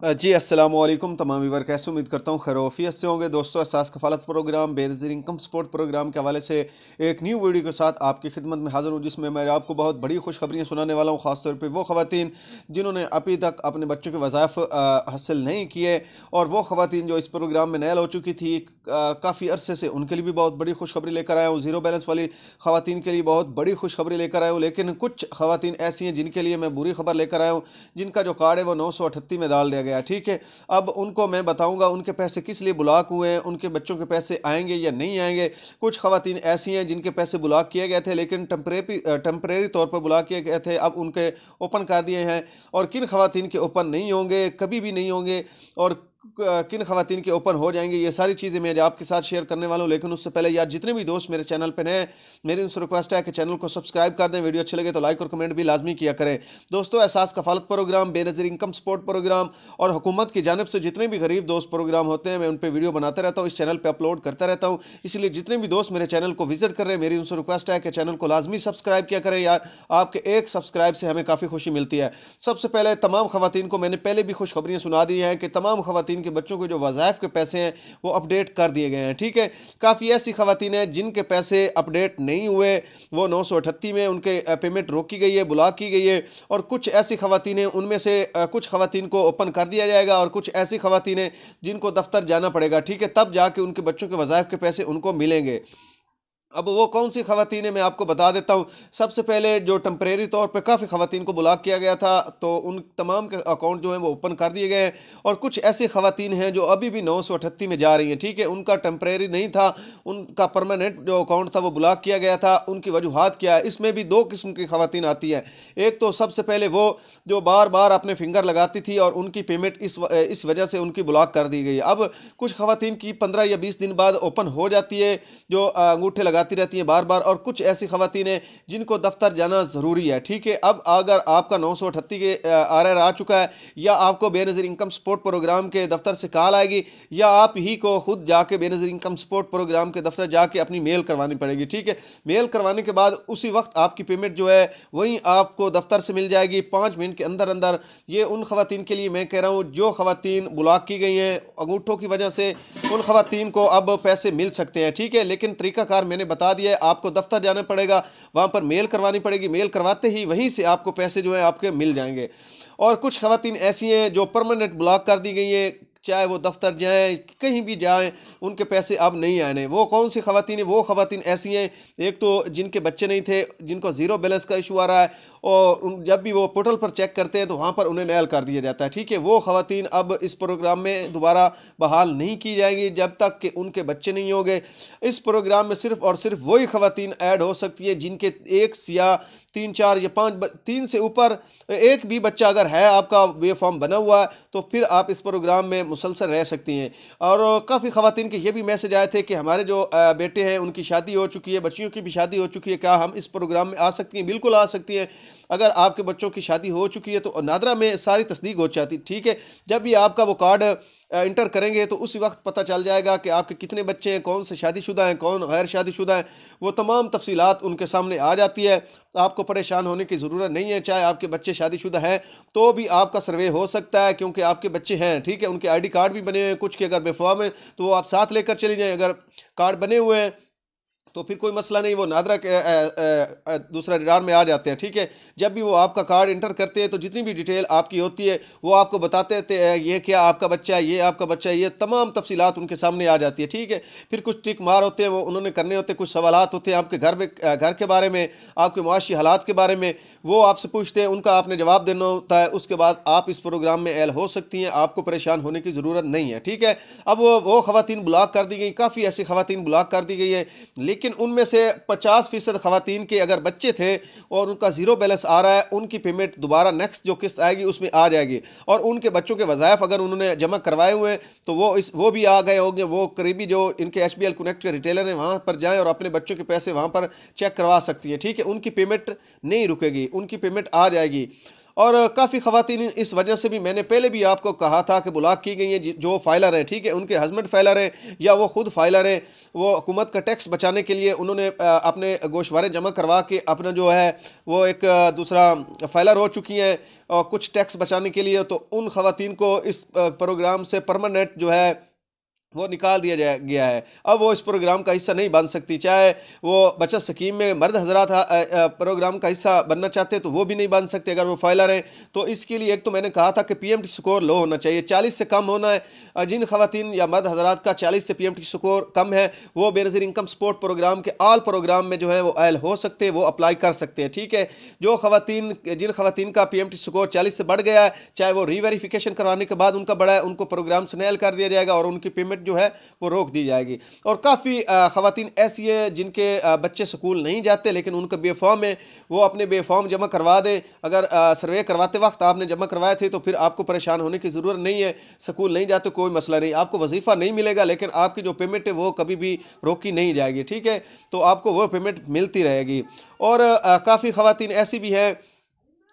जी अस्सलाम वालेकुम तमाम व्यूअर, कैसे उम्मीद करता हूँ खैरियत से होंगे। दोस्तों, Ehsaas Kafalat program Benazir income support program के हवाले से एक न्यू वीडियो के साथ आपकी खिदमत में हाज़िर हूँ, जिसमें मैं आपको बहुत बड़ी खुशखबरियाँ सुनाने वाला हूँ। ख़ासतौर पे वो ख़वातीन जिन्होंने अभी तक अपने बच्चों के वज़ाइफ हासिल नहीं किए, और वो ख़वातीन जो इस प्रोग्राम में नाइल हो चुकी थी काफ़ी अरसे से, उनके लिए भी बहुत बड़ी खुशखबरी लेकर आया हूँ। ज़ीरो बैलेंस वाली ख़वातीन के लिए बहुत बड़ी खुशखबरी लेकर आया हूँ, लेकिन कुछ ख़वातीन ऐसी हैं जिनके लिए मैं बुरी खबर लेकर आया हूँ, जिनका जो कार्ड है वो 938 में डाल दिया गया। ठीक है, अब उनको मैं बताऊंगा उनके पैसे किस लिए ब्लॉक हुए हैं, उनके बच्चों के पैसे आएंगे या नहीं आएंगे। कुछ ख़वातीन ऐसी हैं जिनके पैसे ब्लॉक किए गए थे, लेकिन टेम्परेरी तौर पर ब्लॉक किए गए थे, अब उनके ओपन कर दिए हैं। और किन ख़वातीन के ओपन नहीं होंगे, कभी भी नहीं होंगे, और किन ख़वातीन के ओपन हो जाएंगे, ये सारी चीज़ें मैं आपके साथ शेयर करने वाला हूँ। लेकिन उससे पहले यार, जितने भी दोस्त मेरे चैनल पर नए, मेरी उनसे रिक्वेस्ट है कि चैनल को सब्सक्राइब कर दें। वीडियो अच्छे लगे तो लाइक और कमेंट भी लाजमी किया करें। दोस्तों, Ehsaas Kafalat program, Benazir income support program और हुकूमत की जानिब से जितने भी गरीब दोस्त प्रोग्राम होते हैं, मैं उन पर वीडियो बनाता रहता हूँ, इस चैनल पर अपलोड करता रहता हूँ। इसलिए जितने भी दोस्त मेरे चैनल को विजिट कर रहे हैं, मेरी उनसे रिक्वेस्ट है कि चैनल को लाजमी सब्सक्राइब किया करें। यार, आपके एक सब्सक्राइब से हमें काफ़ी खुशी मिलती है। सबसे पहले तमाम ख़वातीन को मैंने पहले भी खुशखबरियाँ सुना दी हैं कि तमाम ख़वातीन के बच्चों के जो वज़ाइफ के पैसे हैं वो अपडेट कर दिए गए हैं। ठीक है, काफ़ी ऐसी ख़वातीन हैं जिनके पैसे अपडेट नहीं हुए, वो 938 में उनके पेमेंट रोकी गई है, ब्लॉक की गई है। और कुछ ऐसी ख़वातीन हैं, उनमें से कुछ ख़वातीन को ओपन कर दिया जाएगा, और कुछ ऐसी ख़वातीन हैं जिनको दफ्तर जाना पड़ेगा। ठीक है, तब जाके उनके बच्चों के वज़ाइफ के पैसे उनको मिलेंगे। अब वो कौन सी ख़वातीन है, मैं आपको बता देता हूँ। सबसे पहले जो टेम्परेरी तौर पे काफ़ी ख़वातीन को ब्लॉक किया गया था, तो उन तमाम के अकाउंट जो हैं वो ओपन कर दिए गए हैं। और कुछ ऐसी ख़वातीन हैं जो अभी भी 938 में जा रही हैं। ठीक है, उनका टेम्परेरी नहीं था, उनका परमानेंट जो अकाउंट था वो ब्लॉक किया गया था। उनकी वजूहात क्या है, इसमें भी दो किस्म की ख़वातीन आती हैं। एक तो सबसे पहले वो जो बार बार अपने फिंगर लगाती थी, और उनकी पेमेंट इस वजह से उनकी ब्लॉक कर दी गई। अब कुछ ख़वातीन की 15 या 20 दिन बाद ओपन हो जाती है, जो अंगूठे लगाती रहती हैं बार बार। और कुछ ऐसी ख़वातीन हैं जिनको दफ्तर जाना ज़रूरी है। ठीक है, अब अगर आपका 938 के आर आ चुका है, या आपको बेनज़ीर इनकम सपोर्ट प्रोग्राम के दफ्तर से कॉल आएगी, या आप ही को खुद जाके बेनज़ीर इनकम सपोर्ट प्रोग्राम के दफ्तर जाके अपनी मेल करवानी पड़ेगी। ठीक है, मेल करवाने के बाद उसी वक्त आपकी पेमेंट जो है वहीं आपको दफ्तर से मिल जाएगी 5 मिनट के अंदर अंदर। ये उन ख़वातीन के लिए मैं कह रहा हूँ जो ख़वातीन ब्लॉक की गई हैं अंगूठों की वजह से, उन ख़वातीन को अब पैसे मिल सकते हैं। ठीक है, लेकिन तरीकाकार मैंने बता दिया है। आपको दफ्तर जाना पड़ेगा, वहाँ पर मेल करवानी पड़ेगी, मेल करवाते ही वहीं से आपको पैसे जो है आपके मिल जाएंगे। और कुछ ख़वातीन ऐसी हैं जो परमानेंट ब्लॉक कर दी गई हैं, चाहे वो दफ्तर जाएं, कहीं भी जाएं, उनके पैसे अब नहीं आने। वो कौन सी ख़वातीन है, वो ख़वातीन ऐसी हैं, एक तो जिनके बच्चे नहीं थे, जिनको ज़ीरो बैलेंस का इशू आ रहा है, और जब भी वो पोर्टल पर चेक करते हैं तो वहाँ पर उन्हें नाइल कर दिया जाता है। ठीक है, वो ख़वातीन अब इस प्रोग्राम में दोबारा बहाल नहीं की जाएंगी जब तक कि उनके बच्चे नहीं होंगे। इस प्रोग्राम में सिर्फ़ और सिर्फ वही ख़वातीन ऐड हो सकती है जिनके एक या 3 4 या 5 3 से ऊपर एक भी बच्चा अगर है आपका, वे फॉर्म बना हुआ है, तो फिर आप इस प्रोग्राम में मुसलसल रह सकती हैं। और काफ़ी ख़वातीन के ये भी मैसेज आए थे कि हमारे जो बेटे हैं उनकी शादी हो चुकी है, बच्चियों की भी शादी हो चुकी है, क्या हम इस प्रोग्राम में आ सकती हैं? बिल्कुल आ सकती हैं। अगर आपके बच्चों की शादी हो चुकी है तो नादरा में सारी तस्दीक हो जाती। ठीक है, जब भी आपका वो कार्ड इंटर करेंगे तो उसी वक्त पता चल जाएगा कि आपके कितने बच्चे हैं, कौन से शादीशुदा हैं, कौन गैर शादीशुदा हैं। वो तमाम तफसीलात उनके सामने आ जाती है। आपको परेशान होने की ज़रूरत नहीं है। चाहे आपके बच्चे शादीशुदा हैं तो भी आपका सर्वे हो सकता है, क्योंकि आपके बच्चे हैं। ठीक है, उनके आईडी कार्ड भी बने हुए हैं, कुछ के अगर बेफॉर्म है तो वो आप साथ लेकर चले जाएं। अगर कार्ड बने हुए हैं तो फिर कोई मसला नहीं, वो नादरा के दूसरा रिडार में आ जाते हैं। ठीक है, जब भी वो आपका कार्ड इंटर करते हैं तो जितनी भी डिटेल आपकी होती है वो आपको बताते रहते हैं, ये क्या आपका बच्चा है, ये आपका बच्चा है, ये तमाम तफसीलात उनके सामने आ जाती है। ठीक है, फिर कुछ टिक मार होते हैं, वो उन्होंने करने होते हैं, कुछ सवालात होते हैं आपके घर के बारे में, आपके मुआशी हालात के बारे में, वो आपसे पूछते हैं, उनका आपने जवाब देना होता है। उसके बाद आप इस प्रोग्राम में ऐड हो सकती हैं, आपको परेशान होने की ज़रूरत नहीं है। ठीक है, अब वो ख़वातीन ब्लॉक कर दी गई, काफ़ी ऐसी ख़वातीन ब्लॉक कर दी गई है, लेकिन उनमें से 50% ख़वातीन के अगर बच्चे थे और उनका ज़ीरो बैलेंस आ रहा है, उनकी पेमेंट दोबारा नेक्स्ट जो किस्त आएगी उसमें आ जाएगी। और उनके बच्चों के वज़ाइफ अगर उन्होंने जमा करवाए हुए हैं तो वो भी आ गए होंगे। वो करीबी जो इनके HBL कनेक्ट के रिटेलर हैं वहाँ पर जाएँ और अपने बच्चों के पैसे वहाँ पर चेक करवा सकती हैं। ठीक है, उनकी पेमेंट नहीं रुकेगी, उनकी पेमेंट आ जाएगी। और काफ़ी ख़वातीन इस वजह से भी, मैंने पहले भी आपको कहा था कि ब्लॉक की गई हैं जो फाइलर हैं, ठीक है, उनके हस्बैंड फाइलर हैं या वो खुद फाइलर हैं, वो हुकूमत का टैक्स बचाने के लिए उन्होंने अपने गोशवारे जमा करवा के अपना जो है वो एक दूसरा फाइलर हो चुकी हैं और कुछ टैक्स बचाने के लिए, तो उन ख़वातीन को इस प्रोग्राम से परमानेंट जो है वो निकाल दिया गया है। अब वो इस प्रोग्राम का हिस्सा नहीं बन सकती, चाहे वो बचत स्कीम में मर्द हजरात प्रोग्राम का हिस्सा बनना चाहते हैं तो वो भी नहीं बन सकते अगर वो फाइलर हैं। तो इसके लिए एक तो मैंने कहा था कि पीएमटी स्कोर लो होना चाहिए, 40 से कम होना है। जिन खवातीन या मर्द हजरात का 40 से पीएमटी स्कोर कम है वो बेनज़ीर इनकम सपोर्ट प्रोग्राम के ऑल प्रोग्राम में जो है वो अहल हो सकते हैं, वो अप्लाई कर सकते हैं, ठीक है। जिन खवातीन का पीएमटी स्कोर 40 से बढ़ गया है, चाहे वो रीवेरिफिकेशन करवाने के बाद उनका बढ़ा है, उनको प्रोग्राम से नहल कर दिया जाएगा और उनकी पेमेंट जो है वो रोक दी जाएगी। और काफ़ी ख़वातीन ऐसी है जिनके बच्चे स्कूल नहीं जाते लेकिन उनका बेफॉर्म है, वो अपने बेफॉर्म जमा करवा दें। अगर सर्वे करवाते वक्त आपने जमा करवाए थे तो फिर आपको परेशान होने की ज़रूरत नहीं है, स्कूल नहीं जाते कोई मसला नहीं, आपको वजीफ़ा नहीं मिलेगा लेकिन आपकी जो पेमेंट है वो कभी भी रोकी नहीं जाएगी, ठीक है, तो आपको वो पेमेंट मिलती रहेगी। और काफ़ी ख़वातीन ऐसी भी हैं,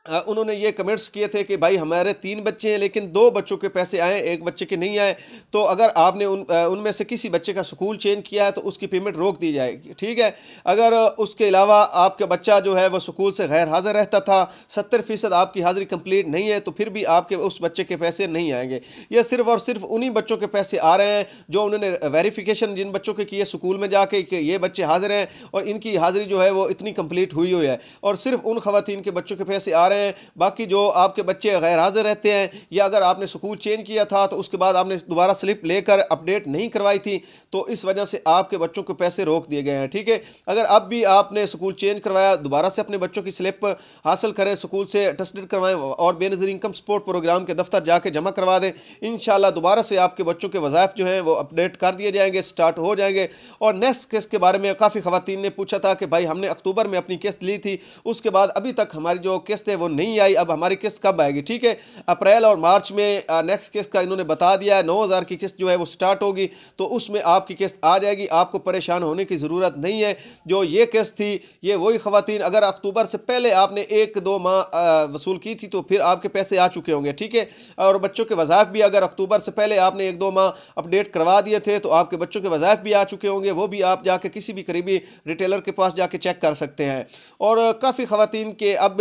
उन्होंने ये कमेंट्स किए थे कि भाई हमारे 3 बच्चे हैं लेकिन 2 बच्चों के पैसे आए, 1 बच्चे के नहीं आए, तो अगर आपने उनमें से किसी बच्चे का स्कूल चेंज किया है तो उसकी पेमेंट रोक दी जाएगी, ठीक है। अगर उसके अलावा आपका बच्चा जो है वह स्कूल से गैर हाज़िर रहता था, 70% आपकी हाज़िरी कंप्लीट नहीं है, तो फिर भी आपके उस बच्चे के पैसे नहीं आएंगे। यह सिर्फ़ और सिर्फ उन्हीं बच्चों के पैसे आ रहे हैं जो उन्होंने वेरिफिकेशन जिन बच्चों के किए स्कूल में जाके कि ये बच्चे हाज़िर हैं और इनकी हाज़िरी जो है वो इतनी कंप्लीट हुई है, और सिर्फ उन ख़वातीन के बच्चों के पैसे आ रहे हैं। बाकी जो आपके बच्चे गैर हाज़िर रहते हैं या अगर आपने स्कूल चेंज किया था तो उसके बाद आपने दोबारा स्लिप लेकर अपडेट नहीं करवाई थी तो इस वजह से आपके बच्चों के पैसे रोक दिए गए हैं, ठीक है। अगर अब भी आपने स्कूल चेंज करवाया, दोबारा से अपने बच्चों की स्लिप हासिल करें, स्कूल से अटेस्टेड करवाएं और बेनज़ीर इनकम सपोर्ट प्रोग्राम के दफ्तर जाके जमा करवा दें, इंशाल्लाह दोबारा से आपके बच्चों के वज़ाइफ जो हैं वो अपडेट कर दिए जाएंगे, स्टार्ट हो जाएंगे। और नेक्स्ट किस्त के बारे में काफ़ी ख़वातीन ने पूछा था कि भाई हमने अक्टूबर में अपनी किस्त ली थी, उसके बाद अभी तक हमारी जो किस्त है वो नहीं आई, अब हमारी किस्त कब आएगी, ठीक है। अप्रैल और मार्च में नेक्स्ट किस्त का इन्होंने बता दिया है, 9,000 की किस्त जो है वो स्टार्ट होगी तो उसमें आपकी किस्त आ जाएगी, आपको परेशान होने की ज़रूरत नहीं है। जो ये किस्त थी ये वही ख़वातीन अगर अक्टूबर से पहले आपने 1-2 माह वसूल की थी तो फिर आपके पैसे आ चुके होंगे, ठीक है। और बच्चों के वज़ाइफ भी अगर अक्टूबर से पहले आपने 1-2 माह अपडेट करवा दिए थे तो आपके बच्चों के वज़ाइफ भी आ चुके होंगे, वो भी आप जाके किसी भी करीबी रिटेलर के पास जाके चेक कर सकते हैं। और काफ़ी ख़वातीन के अब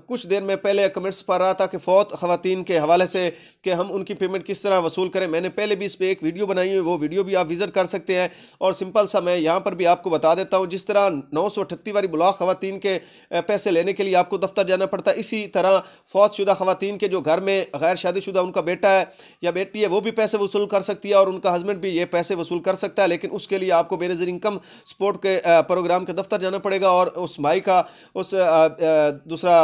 कुछ देर में पहले कमेंट्स पढ़ रहा था कि फ़ौत ख़वातीन के हवाले से कि हम उनकी पेमेंट किस तरह वसूल करें, मैंने पहले भी इस पर एक वीडियो बनाई है, वो वीडियो भी आप विज़िट कर सकते हैं। और सिंपल सा मैं यहाँ पर भी आपको बता देता हूँ, जिस तरह 938 वाली ब्लॉक ख़वातीन के पैसे लेने के लिए आपको दफ्तर जाना पड़ता है, इसी तरह फ़ौत शुदा ख़वातीन के जो घर में गैर शादीशुदा उनका बेटा है या बेटी है वो भी पैसे वसूल कर सकती है और उनका हस्बैंड भी ये पैसे वसूल कर सकता है, लेकिन उसके लिए आपको बेनज़ीर इनकम सपोर्ट के प्रोग्राम के दफ्तर जाना पड़ेगा और उस माई का उस दूसरा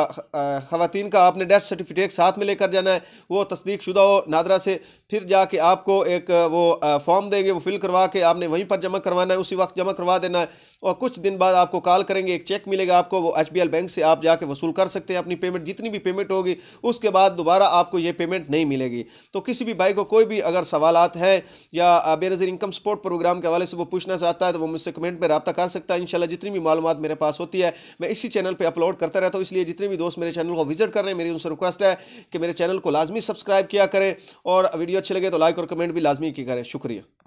ख़वातीन का आपने डेथ सर्टिफिकेट साथ में लेकर जाना है, वो तस्दीक शुदा हो नादरा से, फिर जाके आपको एक वो फॉर्म देंगे, वो फिल करवा के आपने वहीं पर जमा करवाना है, उसी वक्त जमा करवा देना है और कुछ दिन बाद आपको कॉल करेंगे, एक चेक मिलेगा आपको, वो HBL बैंक से आप जाके वसूल कर सकते हैं अपनी पेमेंट, जितनी भी पेमेंट होगी उसके बाद दोबारा आपको ये पेमेंट नहीं मिलेगी। तो किसी भी भाई को कोई भी अगर सवालात हैं या बेनज़ीर इनकम सपोर्ट प्रोग्राम के हवाले से वो पूछना चाहता है तो वो मुझसे कमेंट में रब्ता कर सकता है। इंशाल्लाह जितनी भी मालूमात मेरे पास होती है मैं इसी चैनल पर अपलोड करता रहता हूँ, इसलिए जितने भी दोस्त मेरे चैनल को विजिट कर रहे हैं मेरी उनसे रिक्वेस्ट है कि मेरे चैनल को लाजमी सब्सक्राइब किया करें और वीडियो अच्छे लगे तो लाइक और कमेंट भी लाजमी किया करें। शुक्रिया।